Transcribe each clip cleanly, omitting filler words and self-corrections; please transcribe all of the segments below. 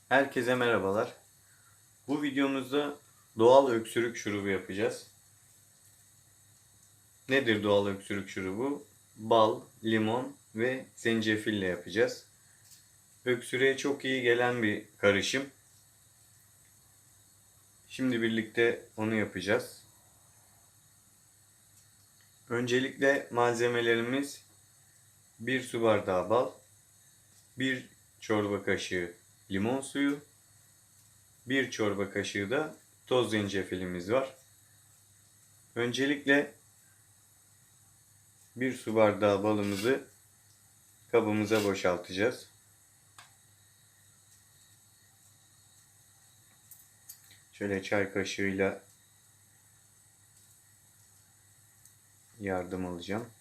Herkese merhabalar. Bu videomuzda doğal öksürük şurubu yapacağız. Nedir doğal öksürük şurubu? Bal, limon ve zencefille yapacağız. Öksürüğe çok iyi gelen bir karışım. Şimdi birlikte onu yapacağız. Öncelikle malzemelerimiz 1 su bardağı bal, 1 çorba kaşığı limon suyu, 1 çorba kaşığı da toz zencefilimiz var. Öncelikle 1 su bardağı balımızı kabımıza boşaltacağız. Şöyle çay kaşığıyla yardım alacağım.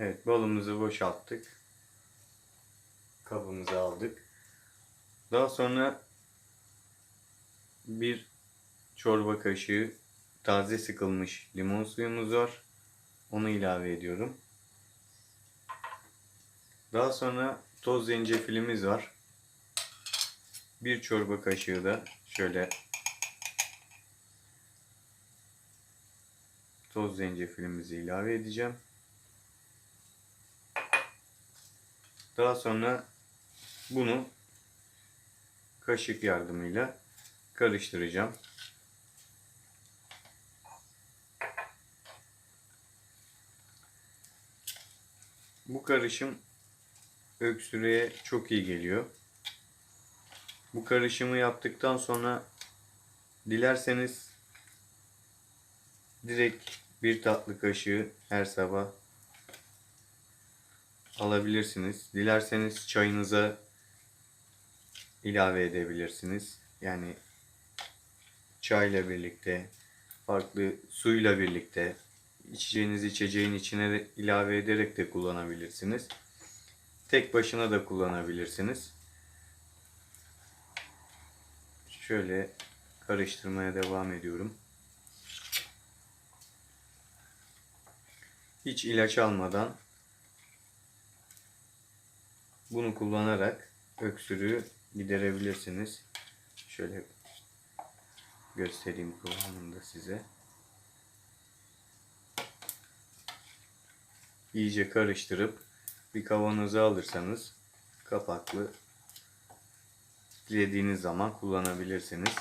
Evet, balımızı boşalttık. Kabımıza aldık. Daha sonra bir çorba kaşığı taze sıkılmış limon suyumuz var. Onu ilave ediyorum. Daha sonra toz zencefilimiz var. Bir çorba kaşığı da şöyle toz zencefilimizi ilave edeceğim. Daha sonra bunu kaşık yardımıyla karıştıracağım. Bu karışım öksürüğe çok iyi geliyor. Bu karışımı yaptıktan sonra dilerseniz direkt bir tatlı kaşığı her sabah alabilirsiniz. Dilerseniz çayınıza ilave edebilirsiniz. Yani çayla birlikte, farklı suyla birlikte içeceğiniz içeceğin içine de ilave ederek de kullanabilirsiniz. Tek başına da kullanabilirsiniz. Şöyle karıştırmaya devam ediyorum. Hiç ilaç almadan bunu kullanarak öksürüğü giderebilirsiniz. Şöyle göstereyim kıvamını da size. İyice karıştırıp bir kavanoza alırsanız kapaklı, dilediğiniz zaman kullanabilirsiniz.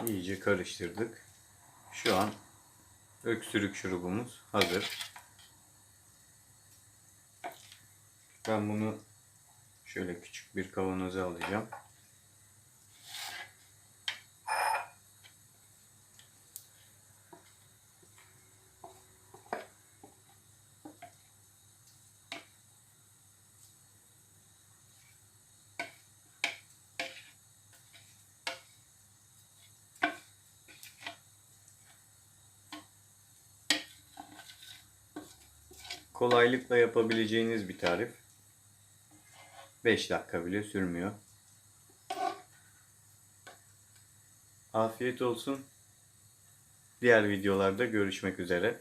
İyice karıştırdık. Şu an öksürük şurubumuz hazır. Ben bunu şöyle küçük bir kavanoza alacağım. Kolaylıkla yapabileceğiniz bir tarif. 5 dakika bile sürmüyor. Afiyet olsun. Diğer videolarda görüşmek üzere.